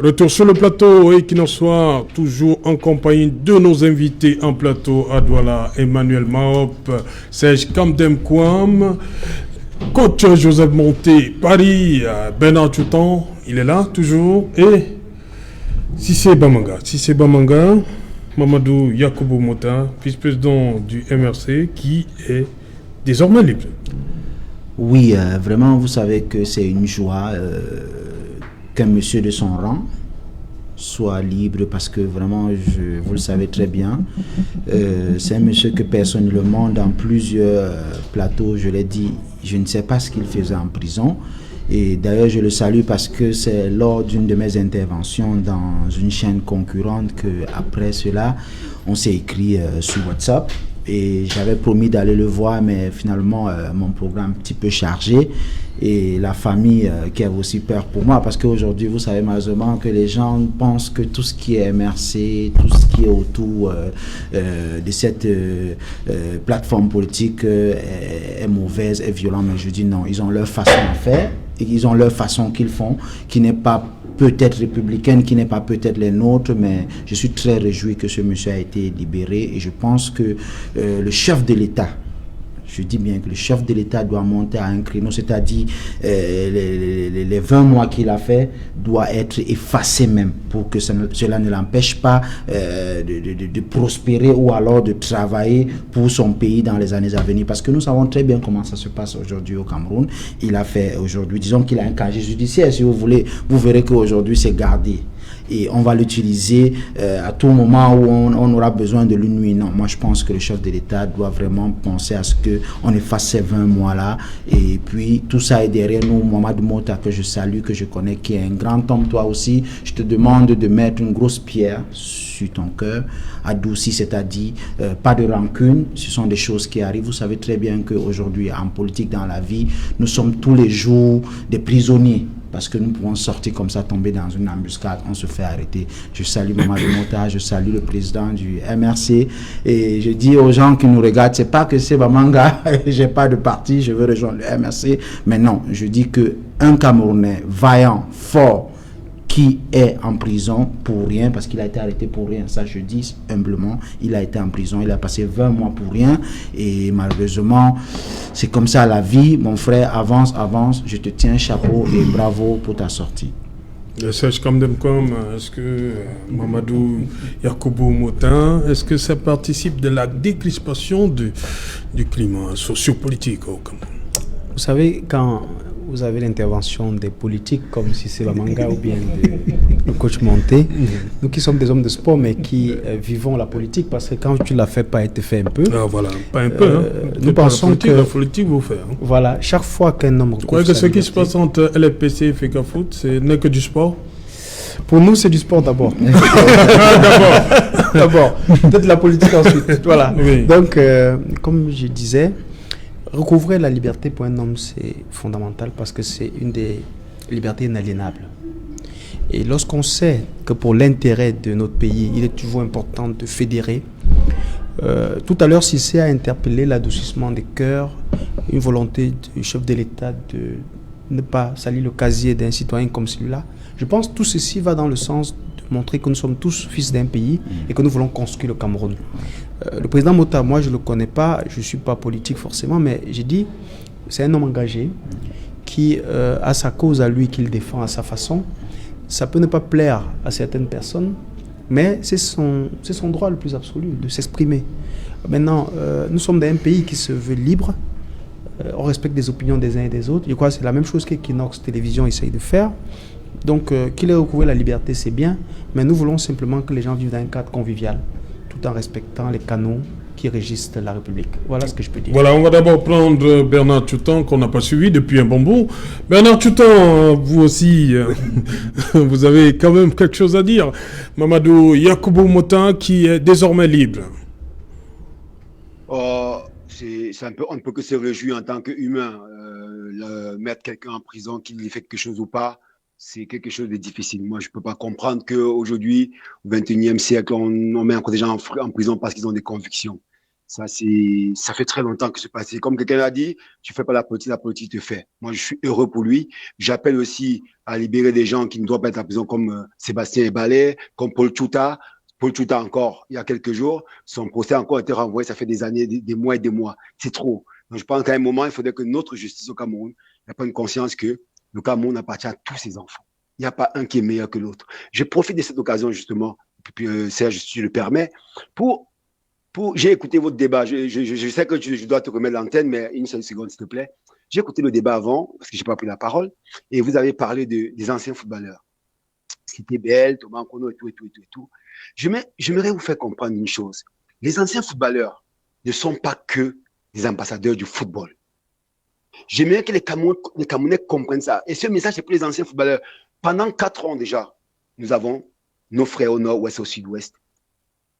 Retour sur le plateau et qui nous soit toujours en compagnie de nos invités en plateau à Douala, Emmanuel Maop, Serge Kamdem-Kouam, coach Joseph Monté, Paris, Bernard Toutan, il est là toujours, et Sissé Bamanga, Mamadou Yakoubou Mota, vice-président du MRC, qui est désormais libre. Oui, vraiment, vous savez que c'est une joie qu'un monsieur de son rang soit libre parce que vraiment, vous le savez très bien, c'est un monsieur que personne ne le demande dans plusieurs plateaux, je l'ai dit, je ne sais pas ce qu'il faisait en prison. Et d'ailleurs, je le salue parce que c'est lors d'une de mes interventions dans une chaîne concurrente qu'après cela, on s'est écrit sur WhatsApp. Et j'avais promis d'aller le voir, mais finalement, mon programme est un petit peu chargé. Et la famille qui avait aussi peur pour moi, parce qu'aujourd'hui, vous savez malheureusement que les gens pensent que tout ce qui est MRC, tout ce qui est autour de cette plateforme politique est mauvaise, est violente. Mais je dis non, ils ont leur façon de faire, et ils ont leur façon qu'ils font, qui n'est pas peut-être républicaine, qui n'est pas peut-être les nôtres, mais je suis très réjoui que ce monsieur a été libéré et je pense que le chef de l'État, je dis bien que le chef de l'État doit monter à un créneau, c'est-à-dire les 20 mois qu'il a fait doit être effacé même pour que cela ne l'empêche pas de prospérer ou alors de travailler pour son pays dans les années à venir. Parce que nous savons très bien comment ça se passe aujourd'hui au Cameroun. Il a fait aujourd'hui, disons qu'il a un casier judiciaire, si vous voulez, vous verrez qu'aujourd'hui c'est gardé. Et on va l'utiliser à tout moment où on aura besoin de lui. Non, moi je pense que le chef de l'État doit vraiment penser à ce qu'on efface ces 20 mois-là. Et puis tout ça est derrière nous. Mohamed Mota, que je salue, que je connais, qui est un grand homme, toi aussi. Je te demande de mettre une grosse pierre sur ton cœur, adouci, c'est-à-dire pas de rancune. Ce sont des choses qui arrivent. Vous savez très bien qu'aujourd'hui, en politique, dans la vie, nous sommes tous les jours des prisonniers. Parce que nous pouvons sortir comme ça, tomber dans une embuscade, on se fait arrêter. Je salue Mamadou Mota, je salue le président du MRC et je dis aux gens qui nous regardent, c'est pas que c'est Bamanga, j'ai pas de parti, je veux rejoindre le MRC, mais non, je dis que un Camerounais vaillant, fort, qui est en prison pour rien, parce qu'il a été arrêté pour rien, ça je dis humblement, il a été en prison, il a passé 20 mois pour rien, et malheureusement, c'est comme ça la vie, mon frère, avance, je te tiens chapeau et bravo pour ta sortie. Serge Kamdem-Kouam, est-ce que Mamadou Yakoubou Motin, est-ce que ça participe de la décrispation du climat sociopolitique au Cameroun? Vous savez, quand vous avez l'intervention des politiques comme Sissé Bamanga ou bien le coach Monté, nous qui sommes des hommes de sport mais qui vivons la politique, parce que quand tu l'as fait pas été fait un peu. Ah voilà, pas un peu. Nous pensons que la politique vous fait. Voilà, chaque fois qu'un homme. Vous croyez que ce qui se passe entre LFPC et FECAFOOT, ce n'est que du sport? Pour nous, c'est du sport d'abord. D'abord, peut-être la politique ensuite. Voilà. Oui. Donc, comme je disais, recouvrer la liberté pour un homme, c'est fondamental parce que c'est une des libertés inaliénables. Et lorsqu'on sait que pour l'intérêt de notre pays, il est toujours important de fédérer. Tout à l'heure, Cissé a interpellé l'adoucissement des cœurs, une volonté du chef de l'État de ne pas salir le casier d'un citoyen comme celui-là. Je pense que tout ceci va dans le sens de montrer que nous sommes tous fils d'un pays et que nous voulons construire le Cameroun. Le président Mota, moi je ne le connais pas, je ne suis pas politique forcément, mais j'ai dit, c'est un homme engagé qui a sa cause à lui, qu'il défend à sa façon. Ça peut ne pas plaire à certaines personnes, mais c'est son droit le plus absolu de s'exprimer. Maintenant, nous sommes dans un pays qui se veut libre, on respecte les opinions des uns et des autres. Je crois que c'est la même chose qu'Equinox Télévision essaye de faire. Donc, qu'il ait recouvré la liberté, c'est bien, mais nous voulons simplement que les gens vivent dans un cadre convivial, tout en respectant les canons qui régissent la République. Voilà ce que je peux dire. Voilà, on va d'abord prendre Bernard Toutan, qu'on n'a pas suivi depuis un bon bout. Bernard Toutan, vous aussi, vous avez quand même quelque chose à dire. Mamadou Yakoubou Mota, qui est désormais libre. C'est un peu, on ne peut que se réjouir en tant qu'humain. Mettre quelqu'un en prison, qu'il ait fait quelque chose ou pas, c'est quelque chose de difficile. Moi, je ne peux pas comprendre qu'aujourd'hui, au XXIe siècle, on met encore des gens en prison parce qu'ils ont des convictions. Ça fait très longtemps que c'est passé. Comme quelqu'un a dit, tu fais pas la politique te fait. Moi, je suis heureux pour lui. J'appelle aussi à libérer des gens qui ne doivent pas être en prison, comme Sébastien Ebalé, comme Paul Tchouta. Paul Tchouta encore, il y a quelques jours, son procès a encore été renvoyé. Ça fait des années, des mois et des mois. C'est trop. Donc, je pense qu'à un moment, il faudrait que notre justice au Cameroun ait pas une conscience que le Cameroun appartient à tous ses enfants. Il n'y a pas un qui est meilleur que l'autre. Je profite de cette occasion, justement, Serge, si tu le permets, pour j'ai écouté votre débat. Je sais que je dois te remettre l'antenne, mais une seule seconde, s'il te plaît. J'ai écouté le débat avant, parce que je n'ai pas pris la parole, et vous avez parlé des anciens footballeurs. C'était Bell, Thomas Nkono et tout. J'aimerais vous faire comprendre une chose. Les anciens footballeurs ne sont pas que des ambassadeurs du football. J'aimerais que les Camerounais comprennent ça. Et ce message, c'est pour les anciens footballeurs. Pendant 4 ans déjà, nous avons nos frères au nord, ouest, au sud-ouest.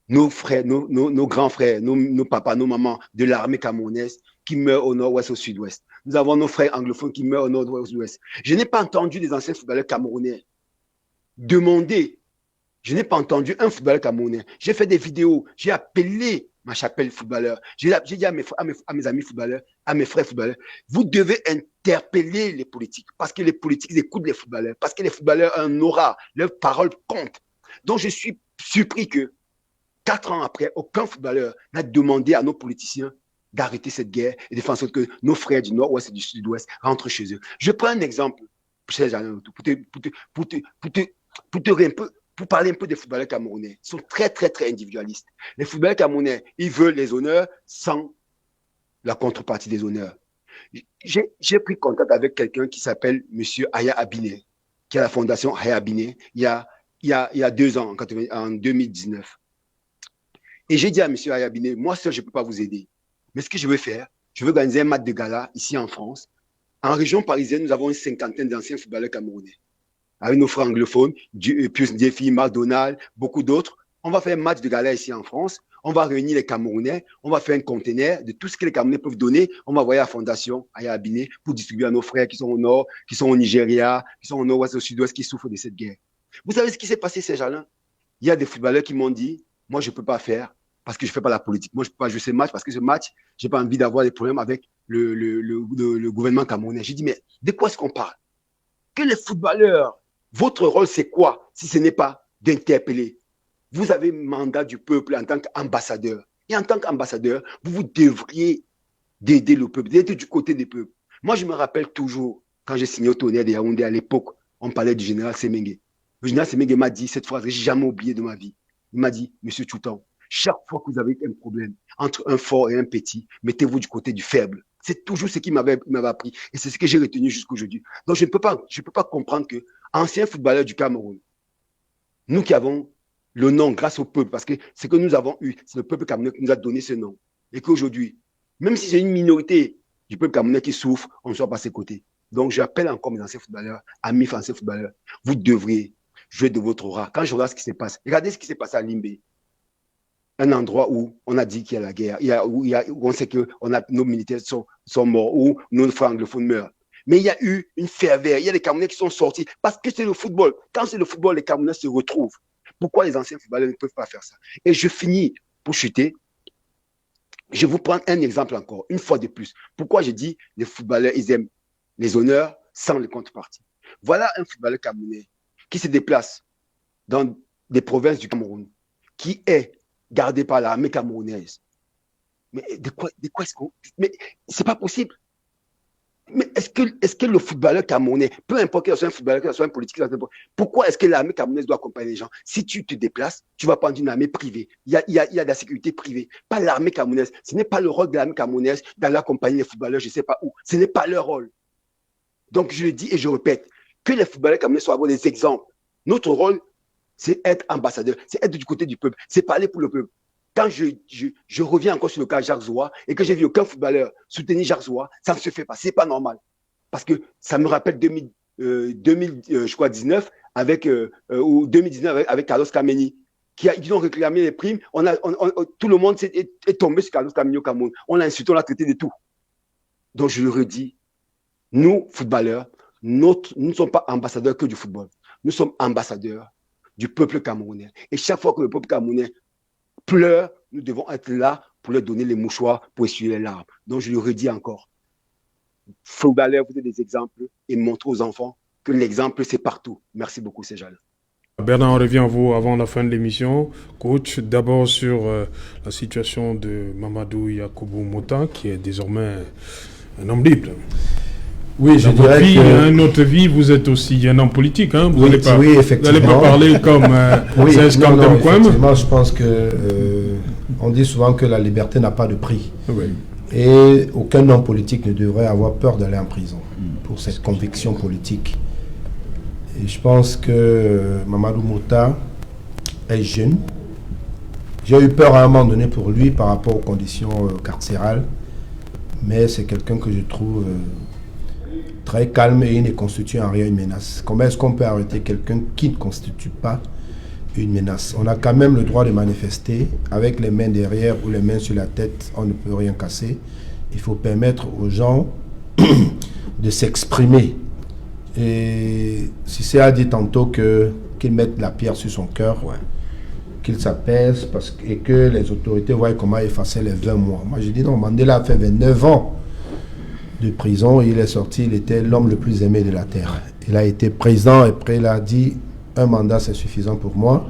Nos frères, nos grands frères, nos papas, nos mamans de l'armée camerounaise qui meurent au nord-ouest, au sud-ouest. Nous avons nos frères anglophones qui meurent au nord-ouest, au sud-ouest. Je n'ai pas entendu des anciens footballeurs camerounais demander. Je n'ai pas entendu un footballeur camerounais. J'ai fait des vidéos, j'ai appelé ma chapelle footballeur. J'ai dit à mes amis footballeurs, à mes frères footballeurs, vous devez interpeller les politiques parce que les politiques écoutent les footballeurs, parce que les footballeurs ont un aura, leurs paroles comptent. Donc je suis surpris que 4 ans après, aucun footballeur n'a demandé à nos politiciens d'arrêter cette guerre et de faire en sorte que nos frères du Nord-Ouest et du Sud-Ouest rentrent chez eux. Je prends un exemple pour parler un peu des footballeurs camerounais. Ils sont très, très, très individualistes. Les footballeurs camerounais, ils veulent les honneurs sans la contrepartie des honneurs. J'ai pris contact avec quelqu'un qui s'appelle M. Aya Abiné, qui a la fondation Aya Abiné, il y a 2 ans, en 2019. Et j'ai dit à M. Ayabiné, moi seul, je ne peux pas vous aider. Mais ce que je veux faire, je veux organiser un match de gala ici en France. En région parisienne, nous avons une 50aine d'anciens footballeurs camerounais. Avec nos frères anglophones, Pius Ndiefi, Marc Donald, beaucoup d'autres. On va faire un match de gala ici en France. On va réunir les Camerounais. On va faire un conteneur de tout ce que les Camerounais peuvent donner. On va envoyer à la fondation Ayabiné pour distribuer à nos frères qui sont au nord, qui sont au Nigeria, qui sont au nord-ouest, au sud-ouest, qui souffrent de cette guerre. Vous savez ce qui s'est passé, Serge Alain? Il y a des footballeurs qui m'ont dit, moi, je ne peux pas faire parce que je ne fais pas la politique. Moi, je ne peux pas jouer ce match parce que ce match, je n'ai pas envie d'avoir des problèmes avec le gouvernement camerounais. J'ai dit, mais de quoi est-ce qu'on parle? Que les footballeurs, votre rôle, c'est quoi si ce n'est pas d'interpeller? Vous avez mandat du peuple en tant qu'ambassadeur. Et en tant qu'ambassadeur, vous devriez d'aider le peuple, d'être du côté des peuples. Moi, je me rappelle toujours, quand j'ai signé au Tonnerre de Yaoundé à l'époque, on parlait du général Semengue. Le général Semengue m'a dit cette phrase que je n'ai jamais oubliée de ma vie. Il m'a dit, Monsieur Tchoutan, chaque fois que vous avez un problème entre un fort et un petit, mettez-vous du côté du faible. C'est toujours ce qu'il m'avait appris. Et c'est ce que j'ai retenu jusqu'aujourd'hui. Donc, je ne peux pas comprendre que anciens footballeurs du Cameroun, nous qui avons le nom grâce au peuple, parce que ce que nous avons eu, c'est le peuple camerounais qui nous a donné ce nom. Et qu'aujourd'hui, même si c'est une minorité du peuple camerounais qui souffre, on ne soit pas à ses côtés. Donc, j'appelle encore mes anciens footballeurs, amis anciens footballeurs, vous devriez jouer de votre aura. Quand je regarde ce qui se passe, regardez ce qui s'est passé à Limbé. Un endroit où on a dit qu'il y a la guerre, où on sait que nos militaires sont morts, où nos frères anglophones meurent. Mais il y a eu une ferveur, il y a des Camerounais qui sont sortis, parce que c'est le football. Quand c'est le football, les Camerounais se retrouvent. Pourquoi les anciens footballeurs ne peuvent pas faire ça? Et je finis pour chuter. Je vous prends un exemple encore, une fois de plus. Pourquoi je dis les footballeurs, ils aiment les honneurs sans les contreparties. Voilà un footballeur camerounais qui se déplace dans des provinces du Cameroun, qui est gardé par l'armée camerounaise. Mais de quoi est-ce qu'on... Mais c'est pas possible. Mais est-ce que le footballeur camerounais, peu importe qu'il soit un footballeur, qu'il soit un politique, pourquoi est-ce que l'armée camerounaise doit accompagner les gens? Si tu te déplaces, tu vas prendre une armée privée. Il y a de la sécurité privée. Pas l'armée camerounaise. Ce n'est pas le rôle de l'armée camerounaise d'aller accompagner les footballeurs, je ne sais pas où. Ce n'est pas leur rôle. Donc je le dis et je répète, que les footballeurs camerounais soient avoir des exemples. Notre rôle, c'est être ambassadeur, c'est être du côté du peuple, c'est parler pour le peuple. Quand je reviens encore sur le cas Jacques Zoua et que j'ai vu aucun footballeur soutenir Jacques Zoua, ça ne se fait pas, c'est pas normal. Parce que ça me rappelle 2019 ou 2019 avec Carlos Kameni, qui ont réclamé les primes. Tout le monde est tombé sur Carlos Kameni au Cameroun. On l'a insulté, on l'a traité de tout. Donc je le redis, nous, footballeurs, nous ne sommes pas ambassadeurs que du football. Nous sommes ambassadeurs du peuple camerounais. Et chaque fois que le peuple camerounais pleure, nous devons être là pour leur donner les mouchoirs pour essuyer les larmes. Donc, je le redis encore. Footballeurs, vous êtes des exemples et montrez aux enfants que l'exemple, c'est partout. Merci beaucoup, Sejal. Bernard, on revient à vous avant la fin de l'émission. Coach, d'abord sur la situation de Mamadou Yakubu Mota, qui est désormais un homme libre. Oui, je dirais que... Notre vie, vous êtes aussi un homme politique. Hein? Vous n'allez pas parler comme Serge Kamdem Kwame. Effectivement, je pense que on dit souvent que la liberté n'a pas de prix. Oui. Et aucun homme politique ne devrait avoir peur d'aller en prison pour cette conviction politique. Et je pense que Mamadou Mota est jeune. J'ai eu peur à un moment donné pour lui par rapport aux conditions carcérales. Mais c'est quelqu'un que je trouve très calme et il ne constitue en rien une menace. Comment est-ce qu'on peut arrêter quelqu'un qui ne constitue pas une menace? On a quand même le droit de manifester avec les mains derrière ou les mains sur la tête. On ne peut rien casser. Il faut permettre aux gens de s'exprimer. Et Cissé a dit tantôt qu'il mette la pierre sur son cœur, qu'il s'apaise et que les autorités voient comment effacer les 20 mois. Moi, je dis non, Mandela a fait 29 ans de prison. Il est sorti, il était l'homme le plus aimé de la terre. Il a été président et après il a dit un mandat c'est suffisant pour moi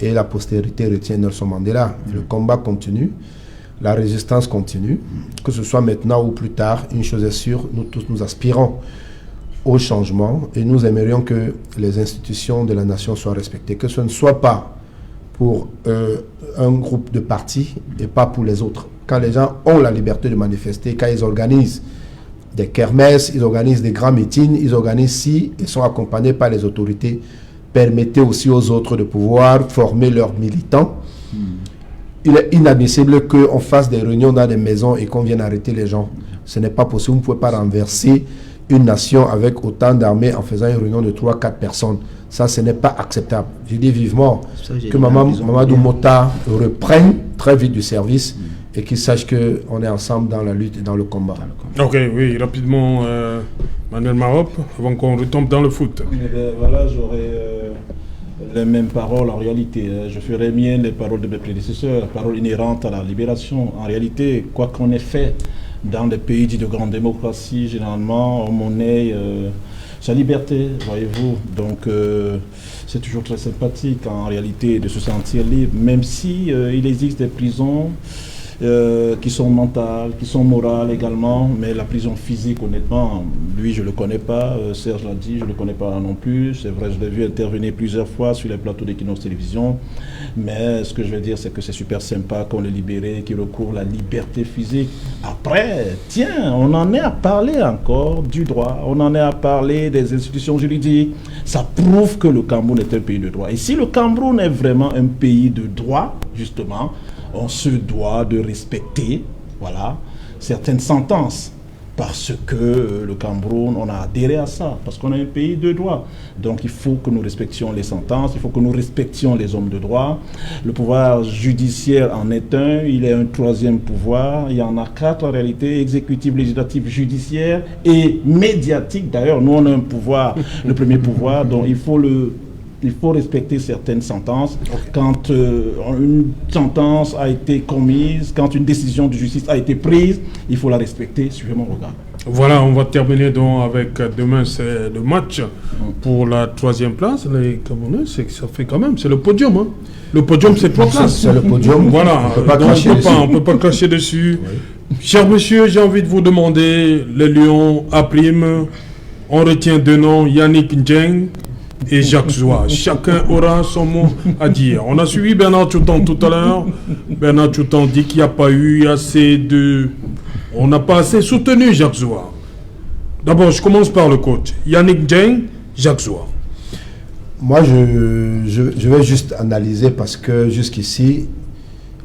et la postérité retient Nelson Mandela. Le combat continue, la résistance continue, que ce soit maintenant ou plus tard. Une chose est sûre, nous tous nous aspirons au changement et nous aimerions que les institutions de la nation soient respectées, que ce ne soit pas pour un groupe de partis et pas pour les autres. Quand les gens ont la liberté de manifester, quand ils organisent des kermesses, ils organisent des grands meetings, ils organisent si ils sont accompagnés par les autorités, permettez aussi aux autres de pouvoir former leurs militants. Il est inadmissible qu'on fasse des réunions dans des maisons et qu'on vienne arrêter les gens. Ce n'est pas possible, vous ne pouvez pas renverser une nation avec autant d'armées en faisant une réunion de 3-4 personnes. Ça, ce n'est pas acceptable. Je dis vivement que Mamadou Mota reprenne très vite du service et qu'il sache qu'on est ensemble dans la lutte et dans le combat. Ok, oui, rapidement, Manuel Marop, avant qu'on retombe dans le foot. Voilà, j'aurais les mêmes paroles en réalité. Je ferais mienne les paroles de mes prédécesseurs, paroles inhérentes à la libération. En réalité, quoi qu'on ait fait dans des pays dits de grande démocratie, généralement, on monnaie sa liberté, voyez-vous. Donc, c'est toujours très sympathique en réalité de se sentir libre, même si il existe des prisons qui sont mentales, qui sont morales également, mais la prison physique, honnêtement, lui, je ne le connais pas. Serge l'a dit, je ne le connais pas non plus. C'est vrai, je l'ai vu intervenir plusieurs fois sur les plateaux d'Equinox Télévision, mais ce que je veux dire, c'est que c'est super sympa qu'on l'ait libéré, qu'il recouvre la liberté physique. Après, tiens, on en est à parler encore du droit, on en est à parler des institutions juridiques. Ça prouve que le Cameroun est un pays de droit. Et si le Cameroun est vraiment un pays de droit, justement, on se doit de respecter, voilà, certaines sentences. Parce que le Cameroun, on a adhéré à ça, parce qu'on est un pays de droit. Donc il faut que nous respections les sentences, il faut que nous respections les hommes de droit. Le pouvoir judiciaire en est un, il est un troisième pouvoir. Il y en a 4 en réalité, exécutif, législatif, judiciaire et médiatique. D'ailleurs, nous on a un pouvoir, le premier pouvoir, donc il faut respecter certaines sentences. Quand une sentence a été commise, quand une décision de justice a été prise, il faut la respecter. Suivez mon regard. Voilà, on va terminer donc avec demain, c'est le match pour la 3e place. Les Camerounais, ça fait quand même, c'est le podium. Hein. Le podium, c'est 3 places. C'est le podium. Voilà, on ne peut pas cracher dessus. Oui. Cher monsieur, j'ai envie de vous demander, les Lions à prime, on retient 2 noms, Yannick Ndieng et Jacques Zoua. Chacun aura son mot à dire. On a suivi Bernard Tchoutan tout à l'heure. Bernard Tchoutan dit qu'il n'y a pas eu assez de... On n'a pas assez soutenu Jacques Zoua. D'abord, je commence par le coach. Yannick Ndieng, Jacques Zoua. Moi, je vais juste analyser parce que jusqu'ici,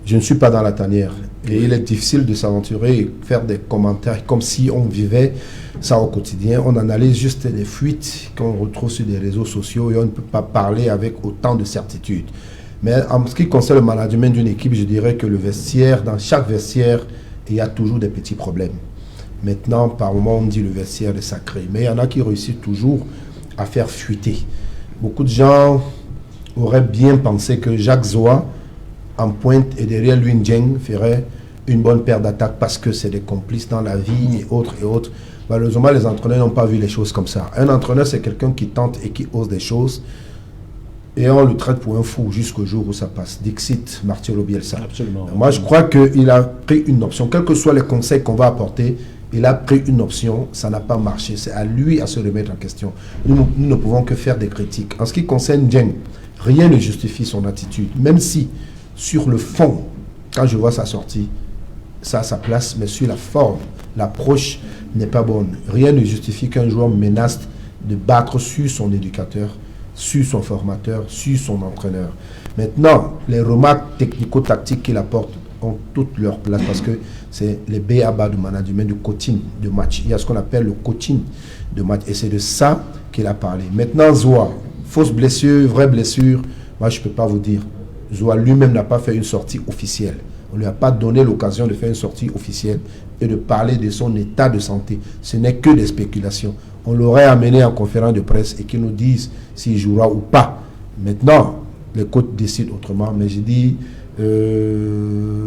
je ne suis pas dans la tanière. Et il est difficile de s'aventurer et faire des commentaires comme si on vivait ça au quotidien. On analyse juste les fuites qu'on retrouve sur les réseaux sociaux et on ne peut pas parler avec autant de certitude. Mais en ce qui concerne le management d'une équipe, je dirais que le vestiaire, dans chaque vestiaire, il y a toujours des petits problèmes. Maintenant, par moment, on dit le vestiaire est sacré. Mais il y en a qui réussissent toujours à faire fuiter. Beaucoup de gens auraient bien pensé que Jacques Zoua, en pointe et derrière lui Ndieng, ferait une bonne paire d'attaques parce que c'est des complices dans la vie et autres et autres. Malheureusement, les entraîneurs n'ont pas vu les choses comme ça. Un entraîneur, c'est quelqu'un qui tente et qui ose des choses et on le traite pour un fou jusqu'au jour où ça passe. Dixit Marcelo Bielsa. Absolument. Moi, je crois qu'il a pris une option. Quels que soient les conseils qu'on va apporter, il a pris une option, ça n'a pas marché. C'est à lui à se remettre en question. Nous ne pouvons que faire des critiques. En ce qui concerne Dieng, rien ne justifie son attitude. Même si, sur le fond, quand je vois sa sortie, ça a sa place, mais sur la forme, l'approche n'est pas bonne. Rien ne justifie qu'un joueur menace de battre sur son éducateur, sur son formateur, sur son entraîneur. Maintenant, les remarques technico-tactiques qu'il apporte ont toute leur place parce que c'est les B.A.B.A. du management, du coaching de match. Il y a ce qu'on appelle le coaching de match et c'est de ça qu'il a parlé. Maintenant, Zoua, fausse blessure, vraie blessure, moi je ne peux pas vous dire. Zoua lui-même n'a pas fait une sortie officielle. On ne lui a pas donné l'occasion de faire une sortie officielle et de parler de son état de santé. Ce n'est que des spéculations. On l'aurait amené en conférence de presse et qu'il nous dise s'il jouera ou pas. Maintenant, les coachs décident autrement, mais je dis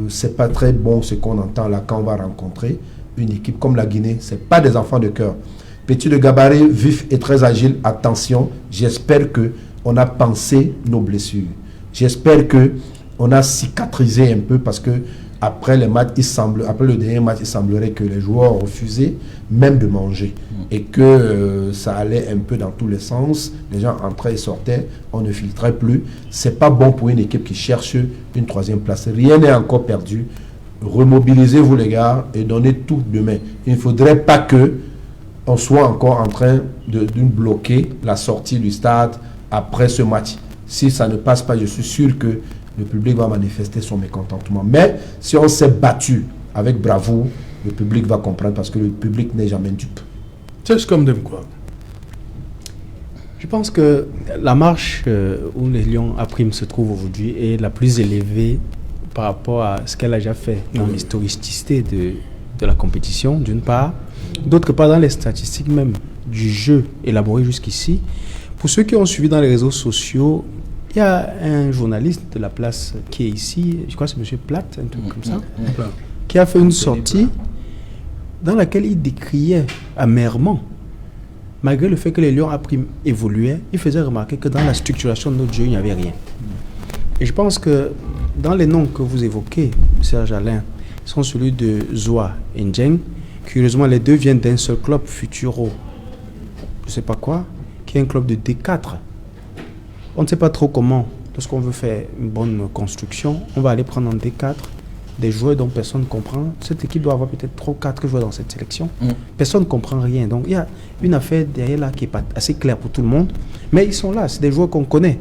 c'est pas très bon ce qu'on entend là quand on va rencontrer une équipe comme la Guinée. C'est pas des enfants de cœur. Petit de gabarit, vif et très agile. Attention, j'espère que on a pensé nos blessures. J'espère que on a cicatrisé un peu parce que après les matchs, après le dernier match, il semblerait que les joueurs refusaient même de manger et que ça allait un peu dans tous les sens. Les gens entraient et sortaient, on ne filtrait plus. C'est pas bon pour une équipe qui cherche une troisième place. Rien n'est encore perdu. Remobilisez-vous les gars et donnez tout demain. Il ne faudrait pas que on soit encore en train de bloquer la sortie du stade après ce match. Si ça ne passe pas, je suis sûr que le public va manifester son mécontentement. Mais si on s'est battu avec bravoure, le public va comprendre parce que le public n'est jamais dupe. C'est comme de quoi? Je pense que la marche où les Lions à prime se trouvent aujourd'hui est la plus élevée par rapport à ce qu'elle a déjà fait dans l'historicité de la compétition, d'une part. D'autre part, dans les statistiques même du jeu élaboré jusqu'ici. Pour ceux qui ont suivi dans les réseaux sociaux, il y a un journaliste de la place qui est ici, je crois que c'est M. Platt, un truc comme ça, qui a fait une sortie dans laquelle il décriait amèrement, malgré le fait que les Lions à prime évoluaient, il faisait remarquer que dans la structuration de notre jeu, il n'y avait rien. Et je pense que dans les noms que vous évoquez, Serge Alain, sont celui de Zoua et Dieng. Curieusement, les deux viennent d'un seul club, Futuro, je ne sais pas quoi, qui est un club de D4. On ne sait pas trop comment, lorsqu'on veut faire une bonne construction, on va aller prendre en D4 des joueurs dont personne ne comprend. Cette équipe doit avoir peut-être 3 ou 4 joueurs dans cette sélection. Personne ne comprend rien. Donc il y a une affaire derrière là qui n'est pas assez claire pour tout le monde. Mais ils sont là, c'est des joueurs qu'on connaît.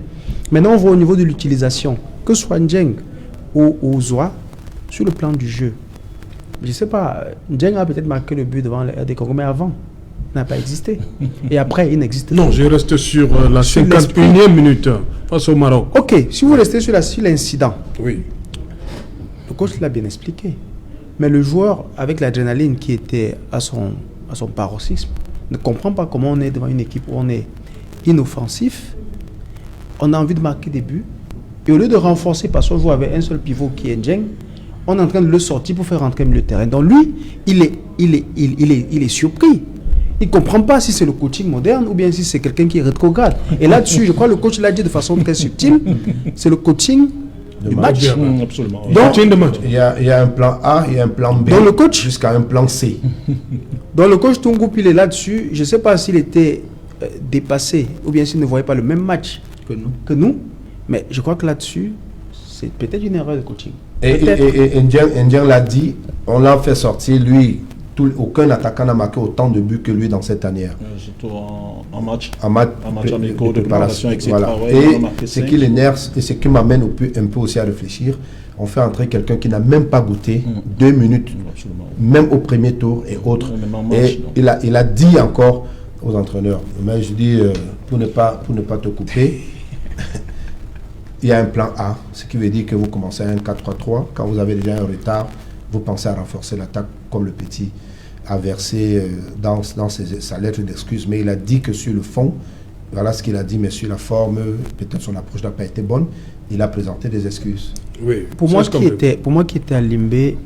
Maintenant, on voit au niveau de l'utilisation, que ce soit Dieng ou Zoua, sur le plan du jeu. Je ne sais pas, Dieng a peut-être marqué le but devant le RD Congo, mais avant, il n'a pas existé. Et après, il n'existe pas. Non, je reste sur la 51e minute face au Maroc. Ok, si vous restez sur l'incident, oui. Le coach l'a bien expliqué. Mais le joueur, avec l'adrénaline qui était à son paroxysme, ne comprend pas comment on est devant une équipe où on est inoffensif, on a envie de marquer des buts, et au lieu de renforcer parce qu'on joue avec un seul pivot qui est Dieng, on est en train de le sortir pour faire rentrer au milieu de terrain. Donc lui, il est surpris. Il ne comprend pas si c'est le coaching moderne ou bien si c'est quelqu'un qui est rétrograde. Et là-dessus, je crois que le coach l'a dit de façon très subtile, c'est le coaching du match. Absolument. Donc, il y a un plan A, il y a un plan B, dans le coach, jusqu'à un plan C. Dans le coach Tungoup, il est là-dessus. Je ne sais pas s'il était dépassé ou bien s'il ne voyait pas le même match que nous. Mais je crois que là-dessus, c'est peut-être une erreur de coaching. Et Indien l'a dit, on l'a fait sortir, lui, aucun attaquant n'a marqué autant de buts que lui dans cette année. Surtout en match amical de préparation, etc. Voilà. Et ce qui l'énerve et ce qui m'amène un peu aussi à réfléchir, on fait entrer quelqu'un qui n'a même pas goûté 2 minutes, même au premier tour et autres. Et il a dit encore aux entraîneurs, mais je dis, pour ne pas te couper, il y a un plan A, ce qui veut dire que vous commencez à un 4-3-3. Quand vous avez déjà un retard, vous pensez à renforcer l'attaque comme le petit a versé dans sa lettre d'excuse. Mais il a dit que sur le fond, voilà ce qu'il a dit, mais sur la forme, peut-être son approche n'a pas été bonne. Il a présenté des excuses. Oui. Pour moi qui était à Limbé,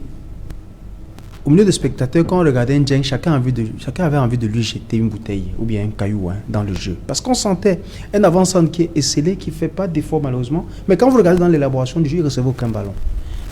au milieu des spectateurs, quand on regardait Ndiaye, chacun avait envie de lui jeter une bouteille ou bien un caillou dans le jeu. Parce qu'on sentait un avant-centre qui est esselé, qui ne fait pas d'effort malheureusement. Mais quand vous regardez dans l'élaboration du jeu, il ne recevait aucun ballon.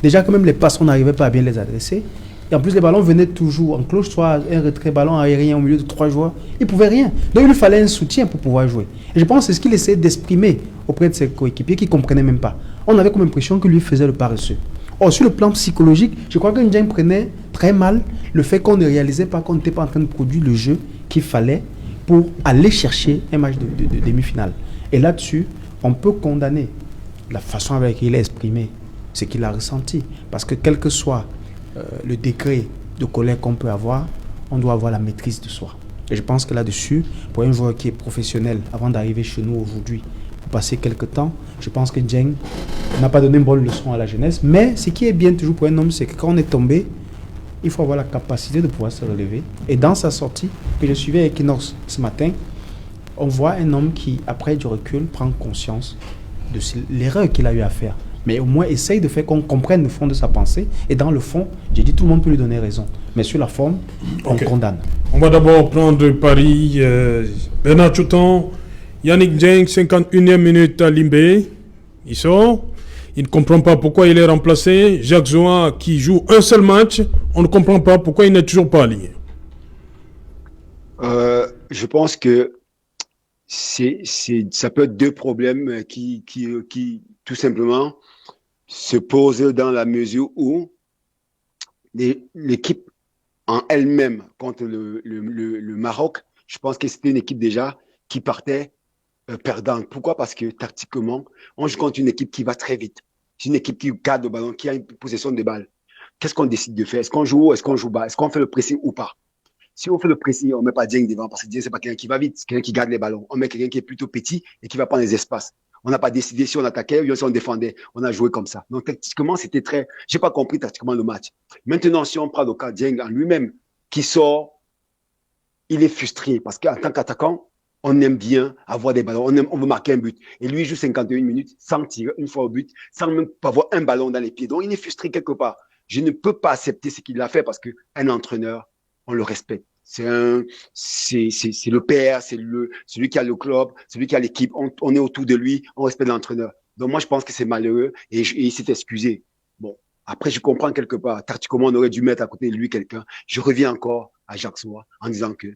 Déjà que même les passes, on n'arrivait pas à bien les adresser. Et en plus, les ballons venaient toujours en cloche, soit un retrait ballon aérien au milieu de 3 joueurs. Il ne pouvait rien. Donc il lui fallait un soutien pour pouvoir jouer. Et je pense que c'est ce qu'il essayait d'exprimer auprès de ses coéquipiers qui ne comprenaient même pas. On avait comme impression que lui faisait le paresseux. Or, sur le plan psychologique, je crois que Ndiaye prenait très mal le fait qu'on ne réalisait pas, qu'on n'était pas en train de produire le jeu qu'il fallait pour aller chercher un match de demi-finale. Et là-dessus, on peut condamner la façon avec laquelle il a exprimé ce qu'il a ressenti. Parce que quel que soit le degré de colère qu'on peut avoir, on doit avoir la maîtrise de soi. Et je pense que là-dessus, pour un joueur qui est professionnel, avant d'arriver chez nous aujourd'hui, pour passer quelques temps, je pense que Ndiaye n'a pas donné une bonne leçon à la jeunesse. Mais ce qui est bien toujours pour un homme, c'est que quand on est tombé, il faut avoir la capacité de pouvoir se relever. Et dans sa sortie, que je suivais à Equinox ce matin, on voit un homme qui, après du recul, prend conscience de l'erreur qu'il a eu à faire. Mais au moins, essaye de faire qu'on comprenne le fond de sa pensée. Et dans le fond, j'ai dit tout le monde peut lui donner raison. Mais sur la forme, on condamne. On va d'abord prendre Paris. Bernard Choutan, Yannick Ndiaye, 51e minute à Limbé. Il sort. Il ne comprend pas pourquoi il est remplacé. Jacques Zoa, qui joue un seul match, on ne comprend pas pourquoi il n'est toujours pas aligné. Je pense que ça peut être deux problèmes qui tout simplement se posent dans la mesure où l'équipe en elle-même contre le Maroc, je pense que c'était une équipe déjà qui partait perdante. Pourquoi? Parce que tactiquement, on joue contre une équipe qui va très vite. C'est une équipe qui garde le ballon, qui a une possession de balle. Qu'est-ce qu'on décide de faire? Est-ce qu'on joue haut? Est-ce qu'on joue bas? Est-ce qu'on fait le pressing ou pas? Si on fait le pressing, on ne met pas Ndiaye devant, parce que Ndiaye, c'est pas quelqu'un qui va vite, c'est quelqu'un qui garde les ballons. On met quelqu'un qui est plutôt petit et qui va prendre les espaces. On n'a pas décidé si on attaquait ou si on défendait. On a joué comme ça. Donc, tactiquement, c'était très... J'ai pas compris tactiquement le match. Maintenant, si on prend le cas Ndiaye en lui-même, qui sort, il est frustré parce qu'en tant qu'attaquant, on aime bien avoir des ballons. On veut marquer un but. Et lui, il joue 51 minutes sans tirer une fois au but, sans même pas avoir un ballon dans les pieds. Donc, il est frustré quelque part. Je ne peux pas accepter ce qu'il a fait parce qu'un entraîneur, on le respecte. C'est le père, c'est celui qui a le club, celui qui a l'équipe. On est autour de lui, on respecte l'entraîneur. Donc moi, je pense que c'est malheureux et il s'est excusé. Bon, après, je comprends quelque part. Tactiquement, on aurait dû mettre à côté de lui quelqu'un. Je reviens encore à Jacques Zoa en disant que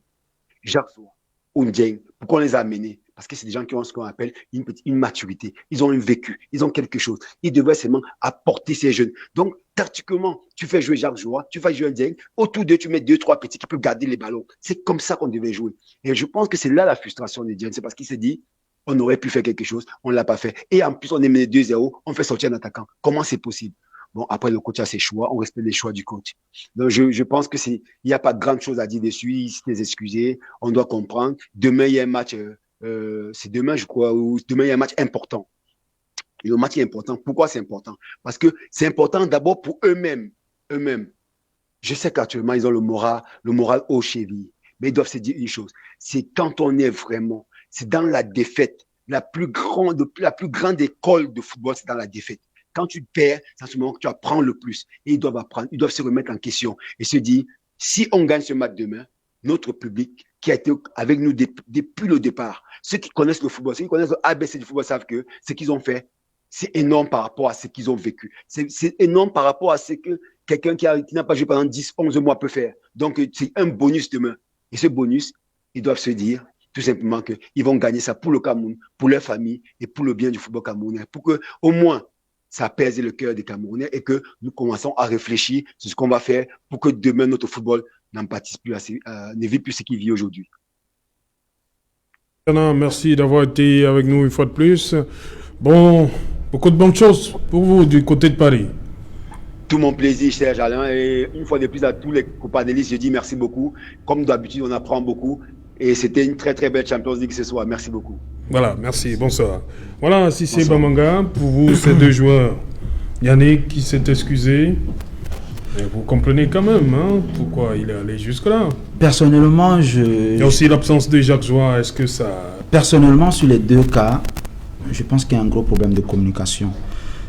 Jacques Zoa ou Ndiaye, pourquoi on les a amenés? Parce que c'est des gens qui ont ce qu'on appelle une maturité. Ils ont un vécu, ils ont quelque chose. Ils devraient seulement apporter ces jeunes. Donc, tactiquement, tu fais jouer Jacques Zoa, tu fais jouer Ndiaye. Autour d'eux, tu mets 2-3 petits qui peuvent garder les ballons. C'est comme ça qu'on devait jouer. Et je pense que c'est là la frustration de Ndiaye. C'est parce qu'il s'est dit, on aurait pu faire quelque chose, on ne l'a pas fait. Et en plus, on est mené 2-0, on fait sortir un attaquant. Comment c'est possible? Bon, après, le coach a ses choix, on respecte les choix du coach. Donc, je pense que il n'y a pas de grande chose à dire dessus. Il s'est excusé, on doit comprendre. Demain, il y a un match, c'est demain, je crois, ou demain, il y a un match important. Et le match est important. Pourquoi c'est important? Parce que c'est important d'abord pour eux-mêmes. Je sais qu'actuellement, ils ont le moral aux chevilles. Mais ils doivent se dire une chose. C'est quand on est vraiment, c'est dans la défaite. La plus grande école de football, c'est dans la défaite. Quand tu perds, c'est à ce moment que tu apprends le plus. Et ils doivent apprendre, ils doivent se remettre en question et se dire, si on gagne ce match demain, notre public qui a été avec nous depuis le départ, ceux qui connaissent le football, ceux qui connaissent le ABC du football savent que ce qu'ils ont fait, c'est énorme par rapport à ce qu'ils ont vécu. C'est énorme par rapport à ce que quelqu'un qui n'a pas joué pendant 10, 11 mois peut faire. Donc, c'est un bonus demain. Et ce bonus, ils doivent se dire tout simplement qu'ils vont gagner ça pour le Cameroun, pour leur famille et pour le bien du football camerounais. Pour que, au moins, ça apaise le cœur des Camerounais et que nous commençons à réfléchir sur ce qu'on va faire pour que demain, notre football n'en pâtisse plus ne vit plus ce qu'il vit aujourd'hui. Merci d'avoir été avec nous une fois de plus. Bon, beaucoup de bonnes choses pour vous du côté de Paris. Tout mon plaisir, Serge Alain. Et une fois de plus, à tous les copanélistes, je dis merci beaucoup. Comme d'habitude, on apprend beaucoup. Et c'était une très très belle Champions League ce soir. Merci beaucoup. Voilà, merci. Bonsoir. Voilà, Cissé Bamanga, pour vous, ces deux joueurs. Yannick qui s'est excusé. Et vous comprenez quand même pourquoi il est allé jusque-là. Personnellement, Il y a aussi l'absence de Jacques Zoa. Est-ce que ça... Personnellement, sur les deux cas, je pense qu'il y a un gros problème de communication.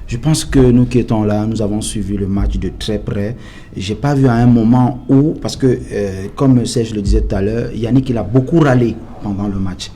Je pense que nous qui étions là, nous avons suivi le match de très près. J'ai pas vu à un moment où, parce que comme Serge le disait tout à l'heure, Yannick il a beaucoup râlé pendant le match.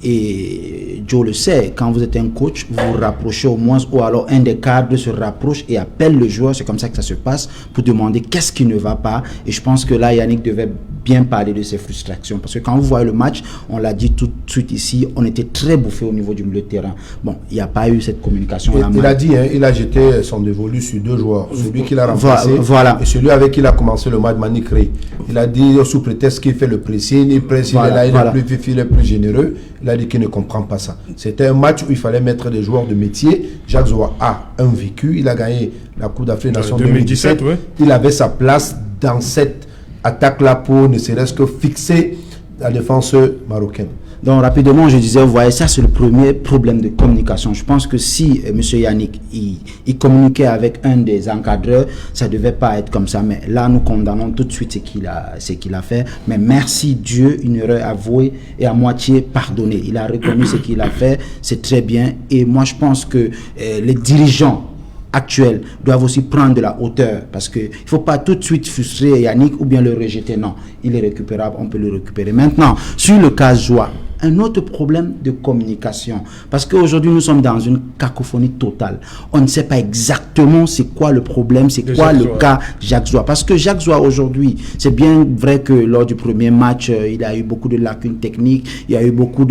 Et Joe le sait, quand vous êtes un coach, vous vous rapprochez au moins, ou alors un des cadres se rapproche et appelle le joueur, c'est comme ça que ça se passe, pour demander qu'est-ce qui ne va pas. Et je pense que là, Yannick devait bien parler de ses frustrations. Parce que quand vous voyez le match, on l'a dit tout de suite ici, on était très bouffé au niveau du milieu de terrain. Bon, il n'y a pas eu cette communication. Il a dit, hein, il a jeté son dévolu sur 2 joueurs. Celui qu'il a remplacé voilà. Et celui avec qui il a commencé le match, Mani Kré. Il a dit, sous prétexte qu'il fait le pressing, il presse, voilà, il est là, il est plus vif, il est plus généreux. Il a dit qu'il ne comprend pas ça. C'était un match où il fallait mettre des joueurs de métier. Jacques Zoua a un vécu. Il a gagné la Coupe d'Afrique des Nations 2017. Ouais. Il avait sa place dans cette attaque-là pour ne serait-ce que fixer la défense marocaine. Donc rapidement, je disais, vous voyez, ça c'est le premier problème de communication. Je pense que si M. Yannick, il communiquait avec un des encadreurs, ça ne devait pas être comme ça. Mais là, nous condamnons tout de suite ce qu'il a fait. Mais merci Dieu, une erreur avouée et à moitié pardonnée. Il a reconnu ce qu'il a fait, c'est très bien. Et moi, je pense que les dirigeants actuels doivent aussi prendre de la hauteur, parce qu'il ne faut pas tout de suite frustrer Yannick ou bien le rejeter. Non, il est récupérable, on peut le récupérer. Maintenant, sur le cas Joie, un autre problème de communication, parce qu'aujourd'hui nous sommes dans une cacophonie totale. On ne sait pas exactement c'est quoi le problème, c'est quoi le cas Jacques Zoua, parce que Jacques Zoua aujourd'hui, c'est bien vrai que lors du premier match, il a eu beaucoup de lacunes techniques, il y a eu beaucoup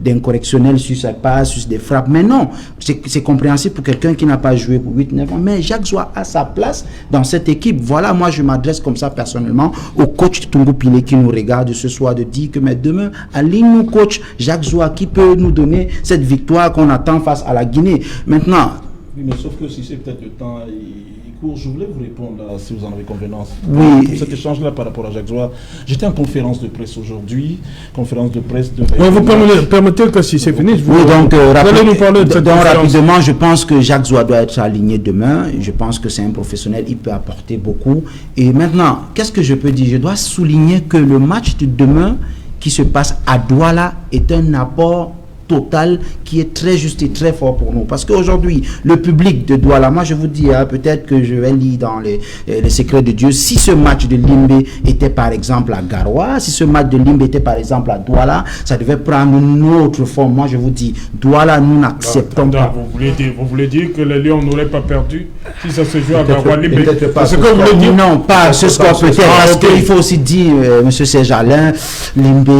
d'incorrectionnels sur sa passe, sur des frappes, mais non, c'est compréhensible pour quelqu'un qui n'a pas joué pour 8-9 ans, mais Jacques Zoua a sa place dans cette équipe. Voilà, moi je m'adresse comme ça personnellement au coach Tungu Pile qui nous regarde ce soir, de dire que mais demain, aligne-nous coach Jacques Zoua qui peut nous donner cette victoire qu'on attend face à la Guinée. Maintenant... Oui, mais sauf que si c'est peut-être le temps, il court. Je voulais vous répondre là, si vous en avez convenance. Oui. Pour cet échange-là par rapport à Jacques Zoua, j'étais en conférence de presse aujourd'hui, conférence de presse de... Oui, vous permettez que si c'est fini, je vous... Oui, donc, rapidement, je pense que Jacques Zoua doit être aligné demain. Je pense que c'est un professionnel, il peut apporter beaucoup. Et maintenant, qu'est-ce que je peux dire? Je dois souligner que le match de demain qui se passe à Douala est un apport total qui est très juste et très fort pour nous. Parce qu'aujourd'hui, le public de Douala, moi je vous dis, hein, peut-être que je vais lire dans les secrets de Dieu, si ce match de Limbe était par exemple à Garoua, si ce match de Limbe était par exemple à Douala, ça devait prendre une autre forme. Moi je vous dis, Douala, nous n'acceptons pas. Vous voulez dire que les Lions n'auraient pas perdu si ça se joue à Garoua Limbe? C'est ce que vous voulez dire? Non, pas ce score peut-être, parce qu'il faut aussi dire, M. Serge Alain, Limbe,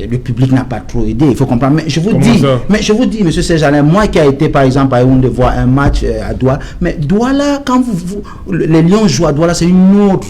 le public n'a pas trop aidé, il faut comprendre. Mais je vous dis, M. Serge Alain, moi qui a été par exemple à Yaoundé voir un match à Douala, mais Douala, quand les Lions jouent à Douala, c'est une autre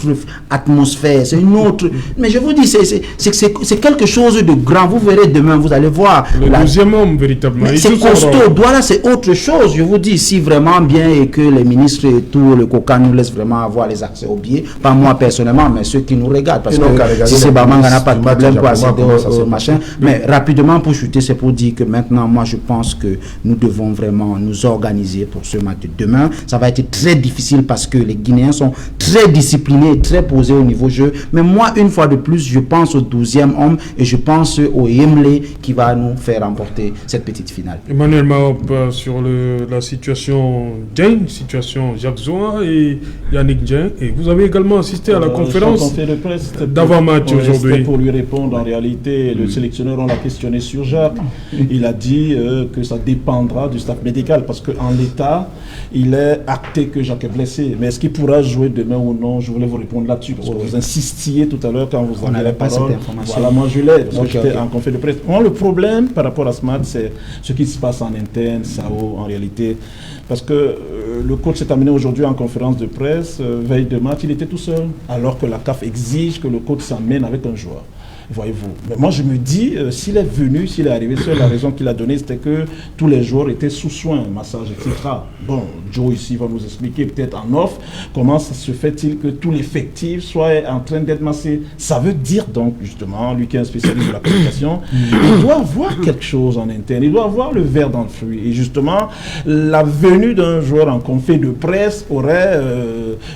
atmosphère, c'est une autre... Mais je vous dis, c'est quelque chose de grand. Vous verrez demain, vous allez voir. Le deuxième homme, véritablement. C'est costaud. Douala, c'est autre chose. Je vous dis, si vraiment bien et que les ministres et tout, le COCA nous laisse vraiment avoir les accès aux billets, pas moi personnellement, mais ceux qui nous regardent. Parce que si c'est Bamanga n'a pas de problème pour accéder au machin. Mais rapidement, pour chuter, c'est pour dire que maintenant, moi, je pense que nous devons vraiment nous organiser pour ce match de demain. Ça va être très difficile parce que les Guinéens sont très disciplinés, très posés au niveau jeu. Mais moi, une fois de plus, je pense au 12e homme et je pense au Yemle qui va nous faire remporter cette petite finale. Emmanuel Mahop, sur la situation Djen, situation Jacques Zoua et Yannick Djen. Et vous avez également assisté à la conférence d'avant-match aujourd'hui. Pour lui répondre, en réalité, le sélectionneur, on l'a questionné sur Jacques. Il a dit que ça dépendra du staff médical parce qu'en l'état, il est acté que Jacques est blessé. Mais est-ce qu'il pourra jouer demain ou non? Je voulais vous répondre là-dessus parce que vous insistiez tout à l'heure quand vous avez la parole. Voilà, moi je l'ai parce que j'étais en conférence de presse. Moi, le problème par rapport à ce match, c'est ce qui se passe en interne, SAO, en réalité. Parce que le coach s'est amené aujourd'hui en conférence de presse, veille de match, il était tout seul. Alors que la CAF exige que le coach s'amène avec un joueur. Voyez-vous. Mais moi, je me dis, s'il est venu, s'il est arrivé seul, la raison qu'il a donnée, c'était que tous les joueurs étaient sous soin, massage, etc. Bon, Joe ici va nous expliquer peut-être en off comment ça se fait-il que tout l'effectif soit en train d'être massé. Ça veut dire donc, justement, lui qui est un spécialiste de la communication, il doit avoir quelque chose en interne, il doit avoir le verre dans le fruit. Et justement, la venue d'un joueur en conférence de presse aurait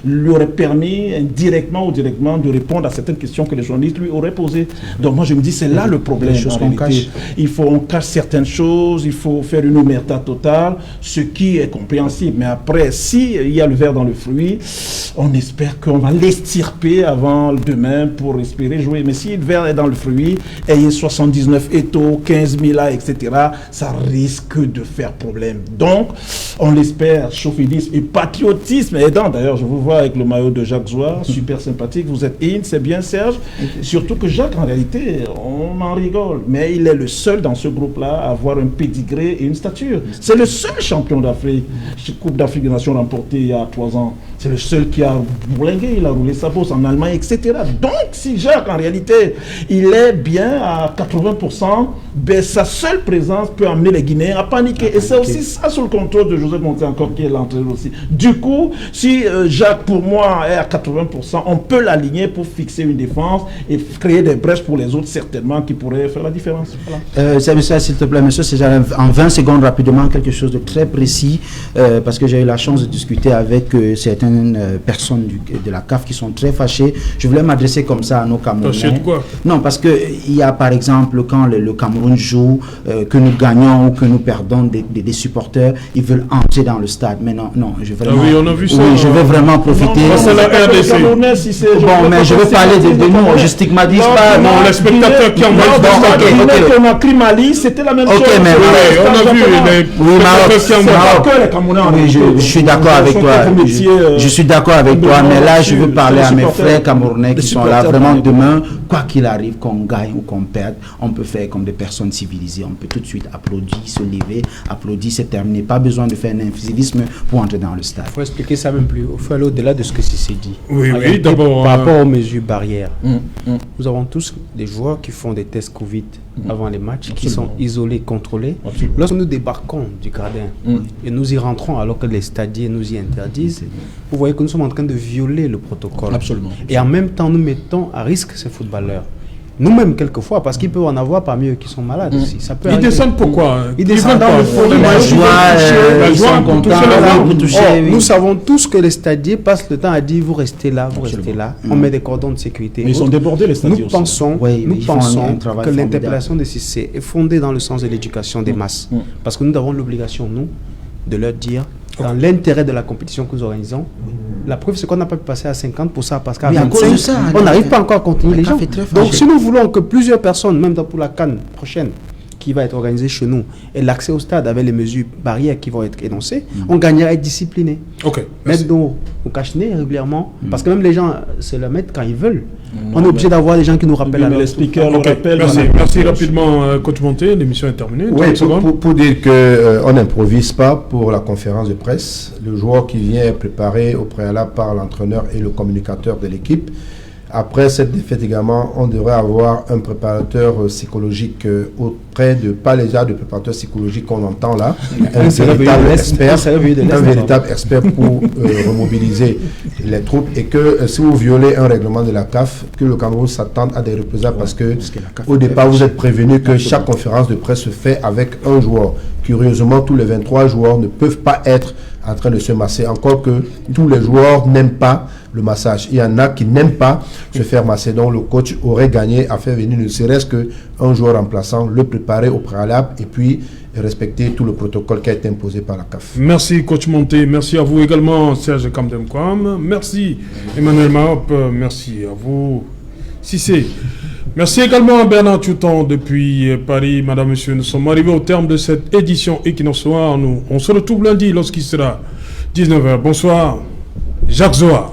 lui aurait permis indirectement ou directement de répondre à certaines questions que les journalistes lui auraient posées. Donc moi je me dis, c'est là le problème. On cache certaines choses, il faut faire une omerta totale, ce qui est compréhensible. Mais après, s'il y a le verre dans le fruit, on espère qu'on va l'extirper avant demain pour espérer jouer. Mais si le verre est dans le fruit, ayez 79 Eto'o, 15 Mila, etc., ça risque de faire problème. Donc, on l'espère, chauvinisme et patriotisme aidant. D'ailleurs, je vous vois avec le maillot de Jacques Zoua, super sympathique. Vous êtes in, c'est bien Serge. Surtout que Jacques, en réalité, on en rigole. Mais il est le seul dans ce groupe-là à avoir un pédigré et une stature. C'est le seul champion d'Afrique. Coupe d'Afrique des Nations remportée il y a 3 ans. C'est le seul qui a bourlingué, il a roulé sa bosse en Allemagne, etc. Donc, si Jacques, en réalité, il est bien à 80%, ben, sa seule présence peut amener les Guinéens à paniquer. Et c'est aussi ça sous le contrôle de Joseph Monté encore qui est l'entraîneur aussi. Du coup, si Jacques, pour moi, est à 80%, on peut l'aligner pour fixer une défense et créer des brèches pour les autres, certainement, qui pourraient faire la différence. Voilà. S'il te plaît, monsieur, c'est en 20 secondes rapidement, quelque chose de très précis, parce que j'ai eu la chance de discuter avec certaines personnes de la CAF qui sont très fâchées. Je voulais m'adresser comme ça à nos Camerounais. Fâchés de quoi? Non, parce qu'il y a par exemple, quand le Cameroun joue, que nous gagnons ou que nous perdons des supporters, ils veulent entrer dans le stade. Mais non, je veux vraiment, oui, on a vu ça. Oui, je veux vraiment profiter. C'est la RDC. Bon, mais je veux parler de nous, je stigmatise pas. Non, les spectateurs qui envoient on a pris Mali, c'était la même chose. Ok, mais on a vu les spectateurs qui envoient. Oui, je suis d'accord avec toi. Je suis d'accord avec toi, mais là, je veux parler à mes frères camerounais qui sont là. Vraiment, demain, quoi qu'il arrive, qu'on gagne ou qu'on perde, on peut faire comme des personnes civilisées. On peut tout de suite applaudir, se lever, applaudir, c'est terminé. Pas besoin de faire un infidélisme pour entrer dans le stade. Il faut expliquer ça même plus. Il faut aller au-delà de ce que s'est dit. Oui, d'abord. Par rapport aux mesures barrières, nous avons tous des joueurs qui font des tests Covid avant les matchs, qui sont isolés, contrôlés. Lorsque nous débarquons du gradin et nous y rentrons alors que les stadiers nous y interdisent, vous voyez que nous sommes en train de violer le protocole. Absolument. Et en même temps, nous mettons à risque ces footballeurs. Nous-mêmes, quelqueefs, parce qu'il peut en avoir parmi eux qui sont malades aussi. Ça peut Ils descendent pourquoi? Ils descendent dans le fond de la joie, ils sont contents. Nous savons tous que les stadiers passent le temps à dire vous restez là, vous restez là. On met des cordons de sécurité. Mais ils sont débordés, les stadiers. Nous pensons que l'interpellation de Cissé est fondée dans le sens de l'éducation des masses. Parce que nous avons l'obligation, nous, de leur dire, dans l'intérêt de la compétition que nous organisons, la preuve, c'est qu'on n'a pas pu passer à 50% parce qu'à 25%, on n'arrive pas encore à continuer les gens. Donc, si nous voulons que plusieurs personnes, même pour la CAN prochaine, qui va être organisée chez nous, et l'accès au stade avec les mesures barrières qui vont être énoncées, on gagnerait à être discipliné. Mettre nos cache-nez régulièrement, parce que même les gens se le mettent quand ils veulent. On est obligé d'avoir des gens qui nous rappellent à les speakers le rappellent. Merci rapidement, Coach Monté, l'émission est terminée. Oui, pour dire qu'on n'improvise pas pour la conférence de presse. Le joueur qui vient est préparé au préalable par l'entraîneur et le communicateur de l'équipe. Après cette défaite également, on devrait avoir un préparateur psychologique auprès de, pas les gens de préparateur psychologique qu'on entend là, un véritable expert pour remobiliser les troupes, et que si vous violez un règlement de la CAF, que le Cameroun s'attende à des représailles, parce que au départ vous êtes prévenu que chaque conférence de presse se fait avec un joueur. Curieusement, tous les 23 joueurs ne peuvent pas être en train de se masser, encore que tous les joueurs n'aiment pas le massage. Il y en a qui n'aiment pas se faire masser, donc le coach aurait gagné à faire venir ne serait-ce qu'un joueur remplaçant, le préparer au préalable et puis respecter tout le protocole qui a été imposé par la CAF. Merci coach Monté, merci à vous également Serge Kamdem-Kwam, merci Emmanuel Mahop, merci à vous Cissé. Merci également à Bernard Touton depuis Paris. Madame, Monsieur, nous sommes arrivés au terme de cette édition Equinox Soir. On se retrouve lundi lorsqu'il sera 19h. Bonsoir, Jacques Zoua.